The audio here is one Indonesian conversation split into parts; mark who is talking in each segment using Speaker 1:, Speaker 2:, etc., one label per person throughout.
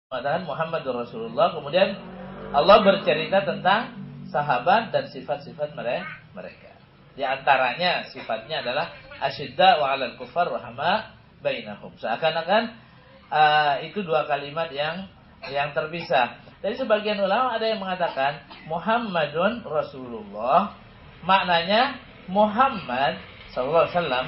Speaker 1: mengatakan Muhammadur Rasulullah. Kemudian Allah bercerita tentang sahabat dan sifat-sifat mereka. Di antaranya sifatnya adalah asyidda wa 'alal kuffar rahama bainahum. Seakan-akan itu dua kalimat yang terpisah. Dari sebagian ulama ada yang mengatakan Muhammadun Rasulullah, maknanya Muhammad sallallahu alaihi wasallam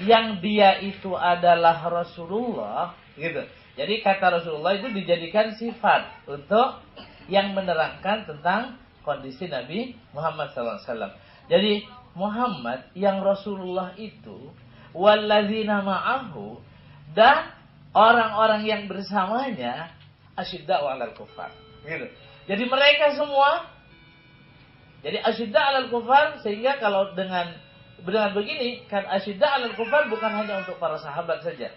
Speaker 1: yang dia itu adalah Rasulullah, gitu. Jadi kata Rasulullah itu dijadikan sifat untuk yang menerangkan tentang kondisi Nabi Muhammad sallallahu alaihi wasallam. Jadi Muhammad yang Rasulullah itu walladzina ma'ahu, dan orang-orang yang bersamanya asyidda'u 'alal kuffar. Gitu. Jadi mereka semua jadi asyidda 'alal kuffar, sehingga kalau dengan begini kan asyidda 'alal kuffar bukan hanya untuk para sahabat saja.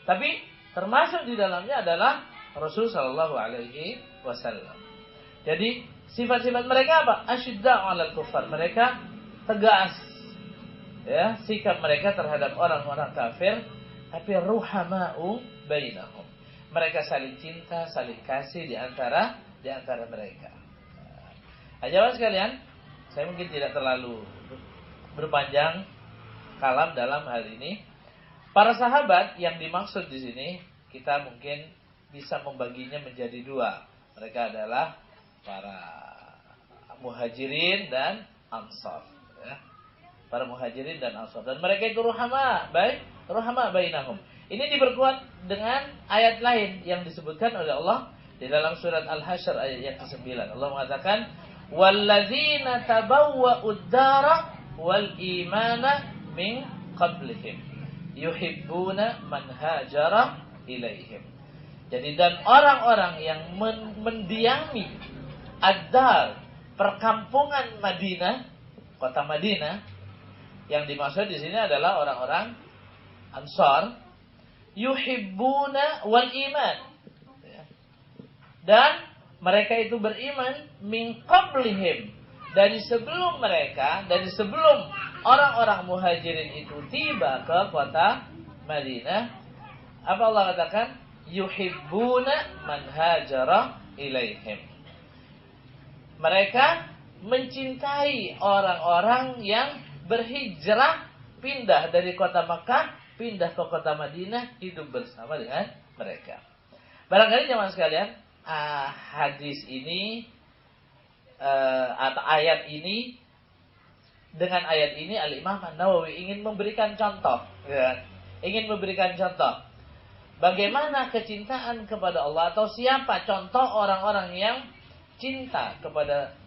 Speaker 1: Tapi termasuk di dalamnya adalah Rasul sallallahu alaihi wasallam. Jadi sifat-sifat mereka apa? Asyidda 'alal kuffar. Mereka tegas. Ya, sikap mereka terhadap orang-orang kafir, tapi ruhama'u bainahum. Mereka saling cinta, saling kasih di antara mereka. Jamaah sekalian, saya mungkin tidak terlalu berpanjang kalam dalam hal ini. Para sahabat yang dimaksud di sini, kita mungkin bisa membaginya menjadi dua. Mereka adalah para muhajirin dan ansar. Ya. Para muhajirin dan ansar. Dan mereka itu ruhama bainahum. Ini diperkuat dengan ayat lain yang disebutkan oleh Allah di dalam surat Al-Hasyr ayat yang ke-9. Allah mengatakan, "Walladzina tabawwa'ud dara wal imana min qablihim yuhibbuna man hajara ilaihim." Jadi dan orang-orang yang mendiami ad-dar, perkampungan Madinah, kota Madinah, yang dimaksud di sini adalah orang-orang Ansar, yuhibbuna wal iman, dan mereka itu beriman min qablihim, dari sebelum orang-orang muhajirin itu tiba ke kota Madinah. Apa Allah katakan? Yuhibbuna man hajara ilaihim. Mereka mencintai orang-orang yang berhijrah, pindah dari kota Makkah, pindah ke kota Madinah, hidup bersama dengan mereka. Barangkali jemaah sekalian, hadis ini atau ayat ini, dengan ayat ini Al-Imam An-Nawawi ingin memberikan contoh, ya. Ingin memberikan contoh bagaimana kecintaan kepada Allah, atau siapa contoh orang-orang yang cinta kepada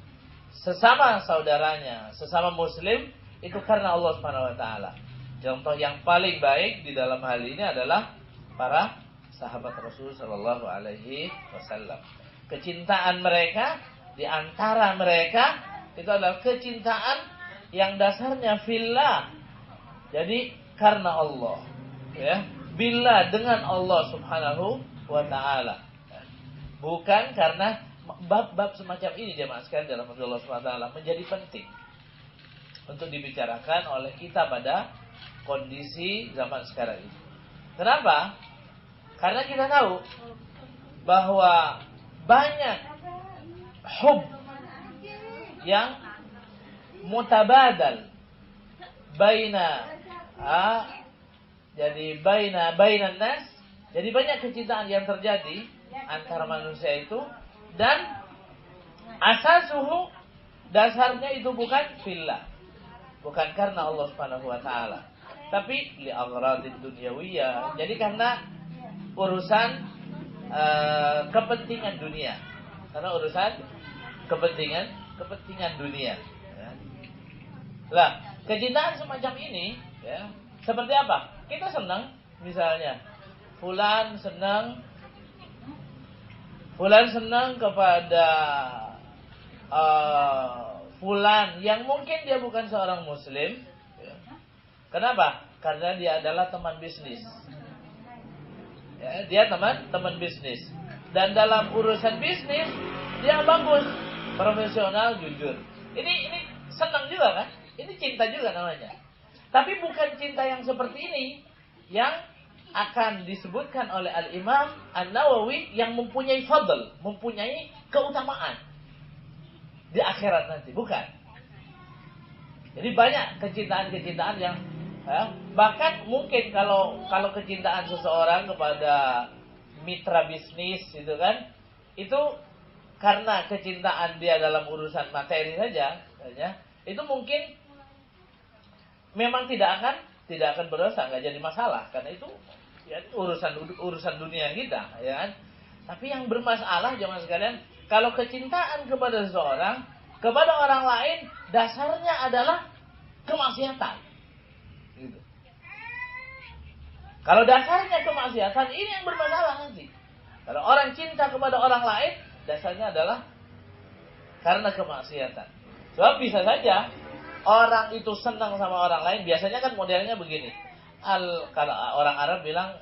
Speaker 1: sesama saudaranya, sesama muslim, itu karena Allah Subhanahu wa taala. Contoh yang paling baik di dalam hal ini adalah para sahabat Rasul sallallahu alaihi wasallam. Kecintaan mereka di antara mereka itu adalah kecintaan yang dasarnya fillah. Jadi karena Allah, ya. Billah, dengan Allah Subhanahu wa taala. Bukan karena bab-bab semacam ini jemaah sekalian dalam Allah Subhanahu wa taala menjadi penting untuk dibicarakan oleh kita pada kondisi zaman sekarang ini. Kenapa? Karena kita tahu bahwa banyak hub yang mutabadal bainan nas. Jadi banyak kecintaan yang terjadi antara manusia itu, dan asasuhu, dasarnya itu bukan fillah, bukan karena Allah Subhanahu wa taala, tapi li aghradid dunyawiyah. Jadi karena urusan kepentingan dunia. Karena urusan kepentingan dunia. Ya. Lah, kecintaan semacam ini, ya, seperti apa? Kita senang, misalnya, fulan senang kepada fulan yang mungkin dia bukan seorang muslim. Ya. Kenapa? Karena dia adalah teman bisnis. Ya, dia teman bisnis. Dan dalam urusan bisnis dia bagus, profesional, jujur. Ini senang juga kan? Ini cinta juga namanya. Tapi bukan cinta yang seperti ini, yang akan disebutkan oleh Al-Imam An-Nawawi yang mempunyai fadl, mempunyai keutamaan di akhirat nanti, bukan. Jadi banyak kecintaan-kecintaan yang bahkan mungkin kalau kecintaan seseorang kepada mitra bisnis gitu kan, itu karena kecintaan dia dalam urusan materi saja, itu mungkin memang tidak akan berdosa, nggak jadi masalah, karena itu ya urusan dunia kita, ya kan. Tapi yang bermasalah jemaah sekalian, kalau kecintaan kepada seseorang, kepada orang lain, dasarnya adalah kemaksiatan. Gitu. Kalau dasarnya kemaksiatan, ini yang bermasalah nanti. Kalau orang cinta kepada orang lain, dasarnya adalah karena kemaksiatan. Sebab bisa saja orang itu senang sama orang lain, biasanya kan modelnya begini. Kalau orang Arab bilang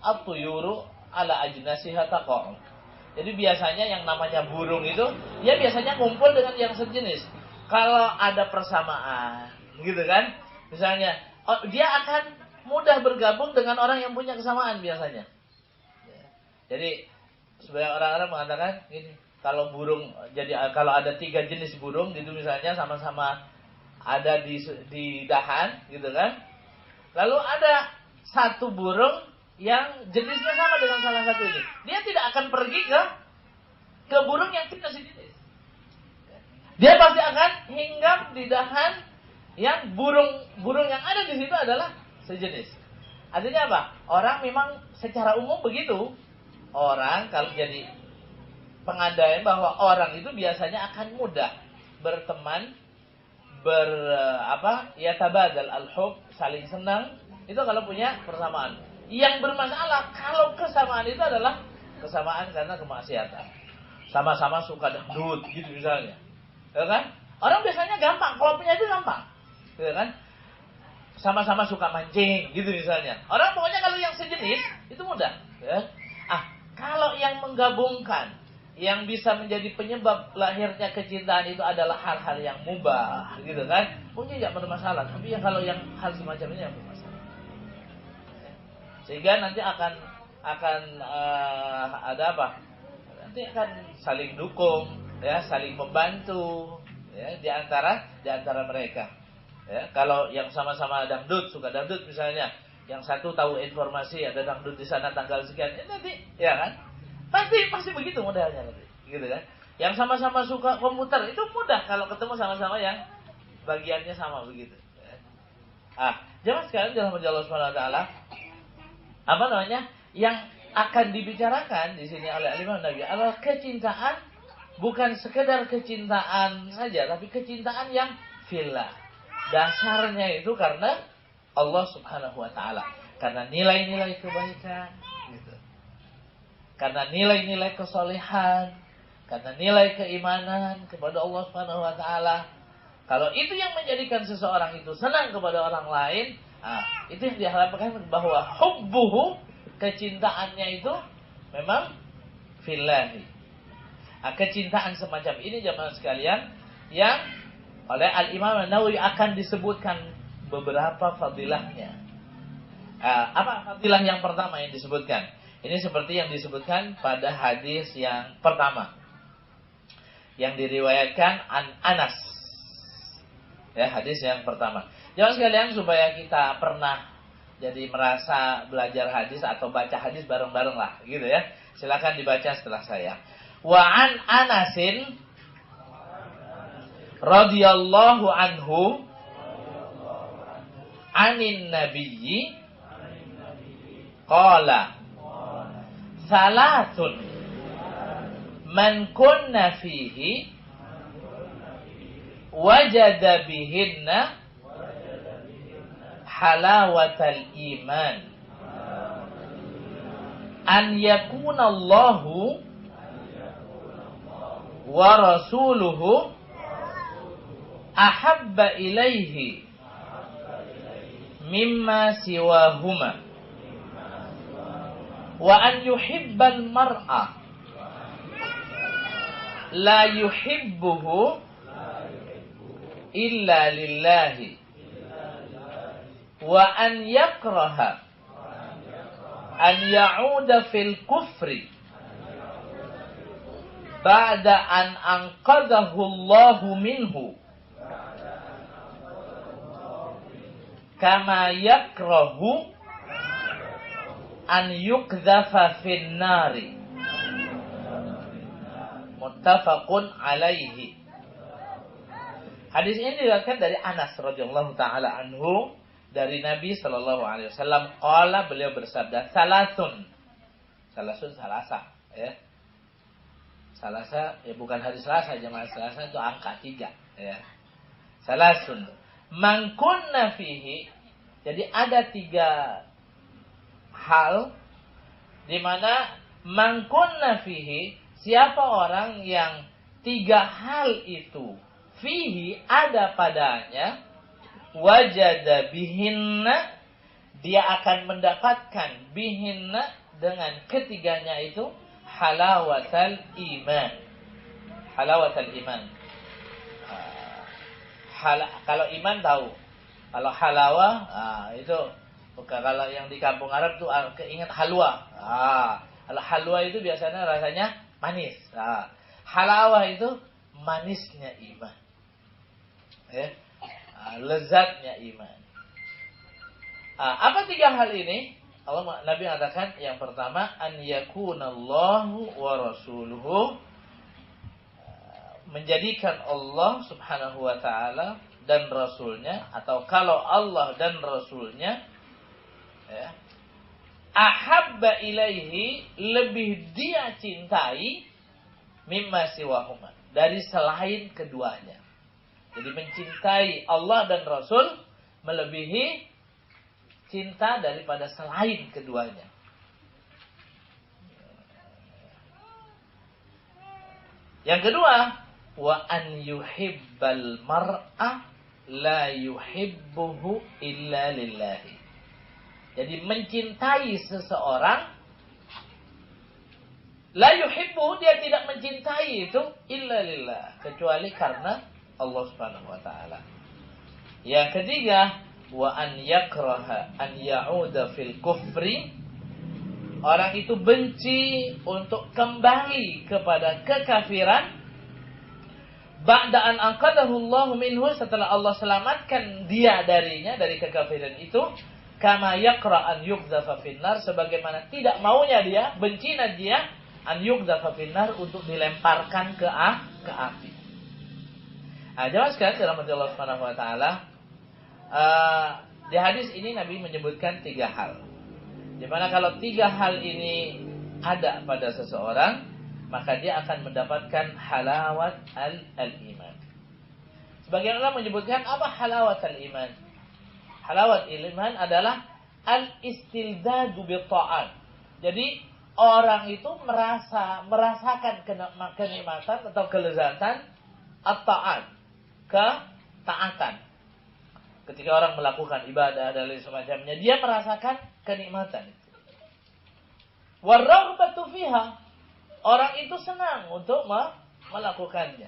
Speaker 1: at-tuyuru ala ajnasiha taqa'u. Jadi biasanya yang namanya burung itu, ya biasanya ngumpul dengan yang sejenis. Kalau ada persamaan, gitu kan? Misalnya, dia akan mudah bergabung dengan orang yang punya kesamaan biasanya. Jadi sebagian orang Arab mengatakan ini, kalau ada 3 jenis burung gitu misalnya, sama-sama ada di dahan, gitu kan? Lalu ada satu burung yang jenisnya sama dengan salah satu ini. Dia tidak akan pergi ke burung yang tidak sejenis. Dia pasti akan hinggap di dahan yang burung yang ada di situ adalah sejenis. Artinya apa? Orang memang secara umum begitu. Orang kalau jadi pengandaian bahwa orang itu biasanya akan mudah berteman, tabadal al-hub, saling senang, itu kalau punya persamaan. Yang bermasalah kalau kesamaan itu adalah kesamaan karena kemaksiatan. Sama-sama suka dangdut gitu misalnya. Ya kan? Orang biasanya gampang, kalau punya itu gampang. Ya kan? Sama-sama suka mancing gitu misalnya. Orang pokoknya kalau yang sejenis itu mudah, ya. Kalau yang menggabungkan, yang bisa menjadi penyebab lahirnya kecintaan itu adalah hal-hal yang mubah, gitu kan? Mungkin tidak bermasalah, tapi kalau yang hal semacam ini yang bermasalah. Sehingga nanti akan ada apa? Nanti akan saling dukung, ya, saling membantu, ya, di antara mereka. Ya, kalau yang sama-sama dangdut, suka dangdut misalnya, yang satu tahu informasi ada dangdut di sana tanggal sekian, nanti, ya kan? Pasti begitu modelnya nanti, gitu kan? Yang sama-sama suka komputer itu mudah kalau ketemu sama-sama yang bagiannya sama begitu. Jangan sekalian dalam Allah Subhanahu Wa Taala, yang akan dibicarakan di sini oleh Imam Nawawi adalah kecintaan, bukan sekedar kecintaan saja, tapi kecintaan yang fillah. Dasarnya itu karena Allah Subhanahu Wa Taala, karena nilai-nilai kebaikan, gitu. Karena nilai-nilai kesolehan, karena nilai keimanan kepada Allah Subhanahu Wa Taala. Kalau itu yang menjadikan seseorang itu senang kepada orang lain, itu yang diharapkan, bahwa hubbuhu, kecintaannya itu memang fillahi. Kecintaan semacam ini jemaah sekalian, yang oleh Al-Imam An-Nawawi akan disebutkan beberapa fadilahnya. Apa fadilah yang pertama yang disebutkan? Ini seperti yang disebutkan pada hadis yang pertama, yang diriwayatkan Anas. Ya, hadis yang pertama. Jangan sekalian, supaya kita pernah jadi merasa belajar hadis atau baca hadis bareng-bareng lah, gitu ya. Silakan dibaca setelah saya. Wa an Anasin radhiyallahu anhu anin nabiyyi qala salasun man kunna fihi wajada bihinna halawatal iman an yakuna Allahu wa rasuluhu ahabba ilaihi mimma siwahuma wa an yuhibbal mar'a la yuhibbuhu illa lillahi wa an yakraha an ya'uda fil kufri ba'da an anqadhahu Allahu minhu kama yakrahu an yukdhafa fin nari. Muttafaqun alaihi. Hadis ini diriwayatkan dari Anas radhiyallahu taala anhu dari Nabi sallallahu alaihi wasallam qala, beliau bersabda, salasun salasa ya. Salasa ya bukan hari Selasa, jemaah Selasa itu angka 3 ya. Salasun man kunna fihi. Jadi ada 3 hal di mana man kunna fihi, siapa orang yang 3 hal itu fihi ada padanya, wajada bihinna, dia akan mendapatkan bihinna dengan ketiganya itu halawatal iman. Halawatal iman. Kalau iman tahu. Kalau halawah itu kalau yang di kampung Arab tuh keinget halwa. Kalau halwa itu biasanya rasanya manis. Halawah itu manisnya iman. Ya. Lezatnya iman. Apa 3 hal ini? Nabi mengatakan yang pertama, an yakunallahu wa rasuluhu, menjadikan Allah subhanahu wa ta'ala dan rasulnya, atau kalau Allah dan rasulnya ya, ahabba ilaihi, lebih dia cintai, mimma siwahuma, dari selain keduanya. Jadi mencintai Allah dan Rasul melebihi cinta daripada selain keduanya. Yang kedua, wa an yuhibbal mar'a la yuhibbuhu illa lillahi. Jadi mencintai seseorang, la yuhibbuhu, dia tidak mencintai itu illa lillah, kecuali karena Allah subhanahu wa ta'ala. Yang ketiga, wa an yakraha an ya'uda fil kufri, orang itu benci untuk kembali kepada kekafiran, ba'da an anqadahu Allah minhu, setelah Allah selamatkan dia darinya, dari kekafiran itu, kama yakra an yuqdhafa finnar, sebagaimana tidak maunya dia, bencinya dia, an yuqdhafa finnar, untuk dilemparkan ke api. Jemaah sekalian dirahmati Allah Subhanahu wa taala, di hadis ini Nabi menyebutkan 3 hal. Di mana kalau 3 hal ini ada pada seseorang, maka dia akan mendapatkan halawat al-iman. Sebagian orang menyebutkan apa halawat al-iman? Halawat al-iman adalah al-istildadu bi ta'at. Jadi orang itu merasakan kenikmatan atau kelezatan at-ta'at, ketaatan. Ketika orang melakukan ibadah dan lain semacamnya, dia merasakan kenikmatan itu. Waraghbatu fiha, orang itu senang untuk melakukannya.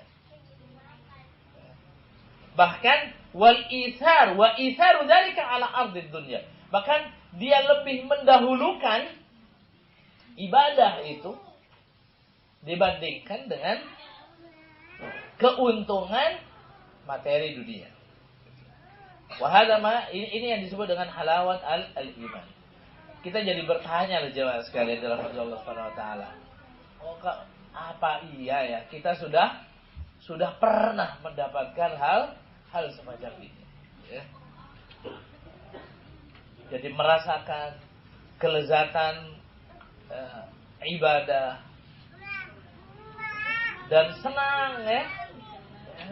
Speaker 1: Bahkan wal ithar wa itharu dzalika ala ardid dunya. Bahkan dia lebih mendahulukan ibadah itu dibandingkan dengan keuntungan materi dunia. Wahadama, ini yang disebut dengan halawat al-iman. Kita jadi bertanya loh jemaah sekalian dalam Allah Subhanahu wa taala. Apa iya ya kita sudah pernah mendapatkan hal semacam ini ya. Jadi merasakan kelezatan ibadah dan senang ya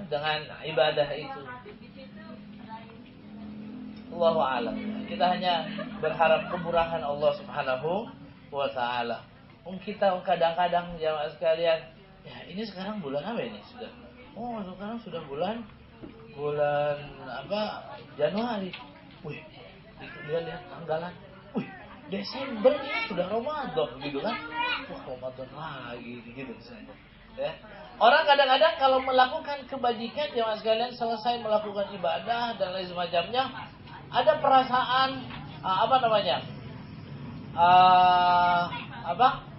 Speaker 1: dengan ibadah itu. Allahu a'lam. Kita hanya berharap kemurahan Allah Subhanahu wa taala. Kita kadang-kadang jamaah sekalian, ya ini sekarang bulan apa ini sudah? Oh, sekarang sudah bulan apa? Januari. Wih, dia lihat tanggalan. Wih, Desember ini sudah Ramadan gitu kan? Wah, Ramadan lagi gitu misalnya. Ya. Orang kadang-kadang kalau melakukan kebajikan jemaah sekalian, selesai melakukan ibadah dan lain semacamnya, ada perasaan apa?